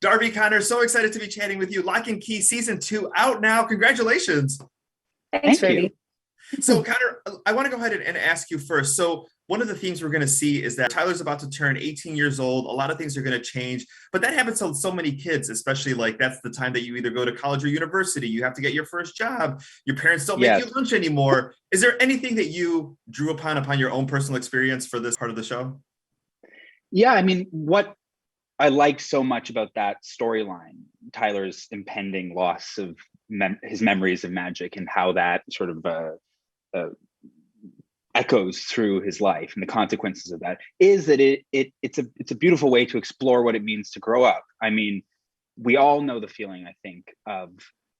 Darby, Connor, so excited to be chatting with you. Lock and Key season 2 out now. Congratulations. Thanks, Thank you. Rudy. So, Connor, I want to go ahead and ask you first. So, one of the themes we're going to see is that Tyler's about to turn 18 years old. A lot of things are going to change, but that happens to so many kids, especially like that's the time that you either go to college or university. You have to get your first job. Your parents don't make Yes. you lunch anymore. Is there anything that you drew upon your own personal experience for this part of the show? Yeah, I mean, what I like so much about that storyline, Tyler's impending loss of his memories of magic and how that sort of echoes through his life and the consequences of that, is that it's a beautiful way to explore what it means to grow up. I mean, we all know the feeling, I think, of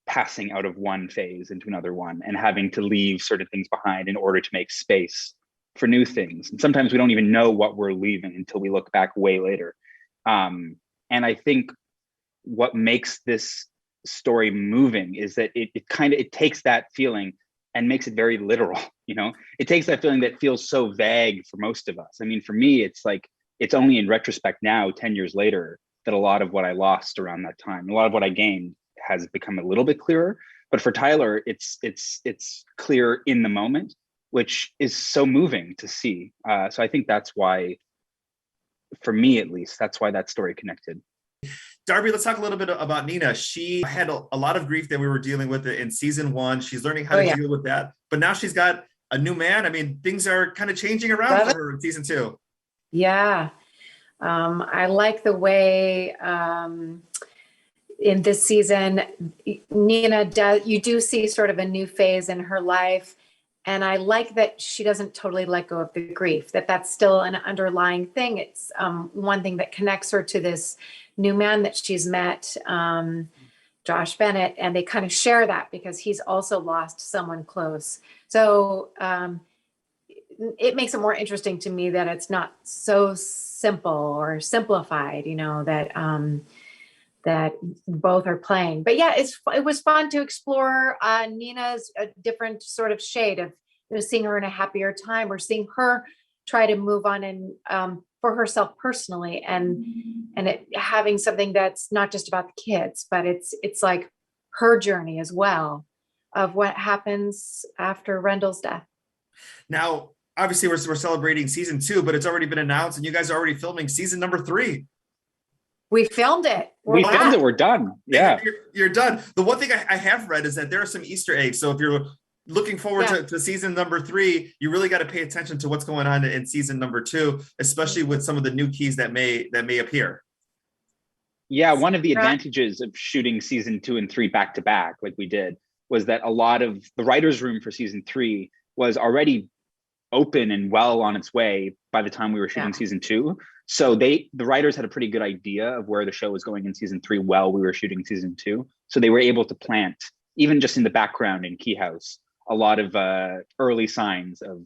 passing out of one phase into another one and having to leave certain things behind in order to make space for new things. And sometimes we don't even know what we're leaving until we look back way later. And I think what makes this story moving is that it takes that feeling and makes it very literal. It takes that feeling that feels so vague for most of us. I mean, for me, it's like, it's only in retrospect now, 10 years later, that a lot of what I lost around that time, a lot of what I gained has become a little bit clearer. But for Tyler, it's clear in the moment, which is so moving to see. So I think that's why, for me at least, that's why that story connected. Darby, let's talk a little bit about Nina. She had a lot of grief that we were dealing with in season 1. She's learning how to deal with that. But now she's got a new man. I mean, things are kind of changing around for her in season 2. Yeah. I like the way in this season, Nina you do see sort of a new phase in her life. And I like that she doesn't totally let go of the grief, that's still an underlying thing. It's one thing that connects her to this new man that she's met, Josh Bennett, and they kind of share that because he's also lost someone close. So it makes it more interesting to me that it's not so simple or simplified, that both are playing. But yeah, it was fun to explore Nina's a different sort of shade of seeing her in a happier time, or seeing her try to move on and for herself personally, and it having something that's not just about the kids, but it's like her journey as well of what happens after Rendell's death. Now, obviously, we're celebrating season 2, but it's already been announced, and you guys are already filming season number 3. We filmed it. We're done. Yeah. You're done. The one thing I have read is that there are some Easter eggs. So if you're looking forward to season number 3, you really got to pay attention to what's going on in season number 2, especially with some of the new keys that may appear. Yeah, one of the advantages of shooting season 2 and 3 back to back, like we did, was that a lot of the writer's room for season 3 was already open and well on its way by the time we were shooting season 2. So the writers had a pretty good idea of where the show was going in season 3 while we were shooting season 2. So they were able to plant, even just in the background in Key House, a lot of early signs of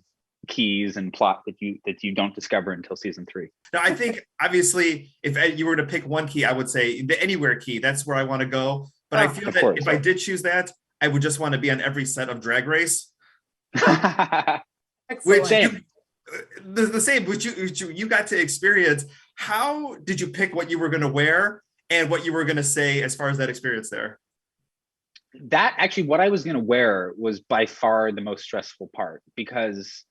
keys and plot that you don't discover until season 3. Now, I think obviously if you were to pick one key, I would say the anywhere key. That's where I want to go. But I feel that if I did choose that, I would just want to be on every set of Drag Race. Which the same, which you got to experience. How did you pick what you were going to wear and what you were going to say as far as that experience there? That actually, what I was going to wear was by far the most stressful part, because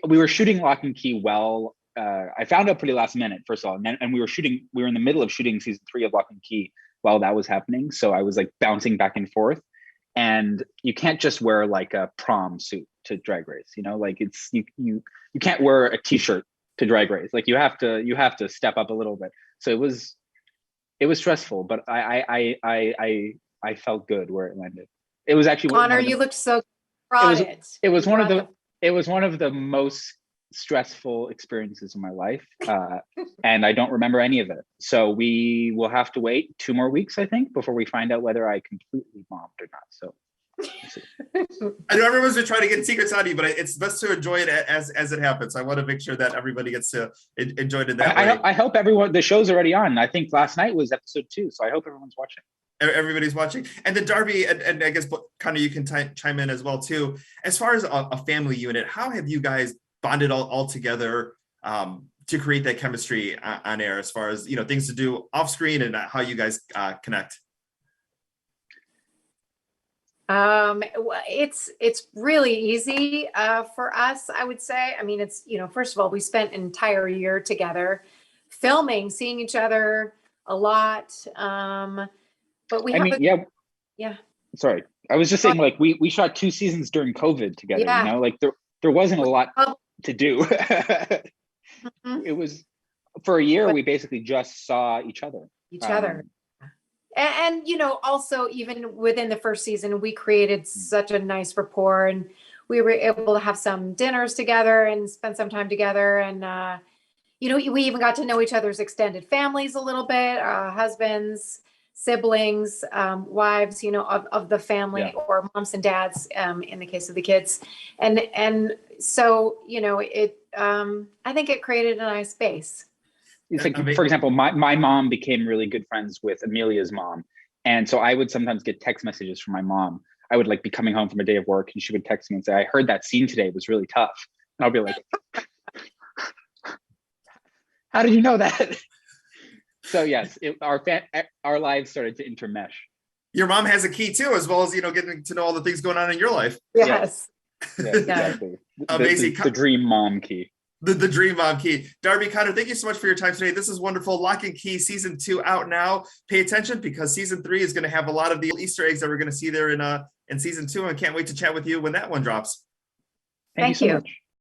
we were shooting Lock and Key well. I found out pretty last minute, first of all, and we were in the middle of shooting season 3 of Lock and Key while that was happening. So I was like bouncing back and forth. And you can't just wear like a prom suit to Drag Race, like it's you can't wear a t-shirt to Drag Race. Like you have to step up a little bit. So it was stressful, but I felt good where it landed. It was actually Connor, you looked so proud. It was one of the most stressful experiences in my life, and I don't remember any of it. So we will have to wait 2 more weeks, I think, before we find out whether I completely bombed or not. So I know everyone's been trying to get secrets out of you, but it's best to enjoy it as it happens. I want to make sure that everybody gets to enjoy it in that way. I hope everyone. The show's already on. I think last night was episode 2, so I hope everyone's watching. Everybody's watching. And then Darby, and I guess Connor, you can chime in as well too. As far as a family unit, how have you guys bonded all together to create that chemistry on air, as far as, things to do off screen and how you guys connect? It's really easy for us, I would say. I mean, it's, first of all, we spent an entire year together filming, seeing each other a lot. But we have yeah. Sorry. I was just saying, like, we shot 2 seasons during COVID together, Yeah. like there wasn't a lot to do. Mm-hmm. It was, for a year, we basically just saw each other. And also, even within the first season, we created such a nice rapport, and we were able to have some dinners together and spend some time together. And, we even got to know each other's extended families a little bit, husbands, siblings, wives, of the family, or moms and dads, in the case of the kids. And so, I think it created a nice base. It's like, for example, my mom became really good friends with Amelia's mom. And so I would sometimes get text messages from my mom. I would be coming home from a day of work, and she would text me and say, I heard that scene today was really tough. And I'll be like, how did you know that? So yes, our lives started to intermesh. Your mom has a key too, as well as, getting to know all the things going on in your life. Yes. Yes, exactly. Amazing. The dream mom key. The dream mom key. Darby, Connor, thank you so much for your time today. This is wonderful. Locke Key season 2 out now. Pay attention, because season 3 is going to have a lot of the Easter eggs that we're going to see there in season 2. And I can't wait to chat with you when that one drops. Thank you so much.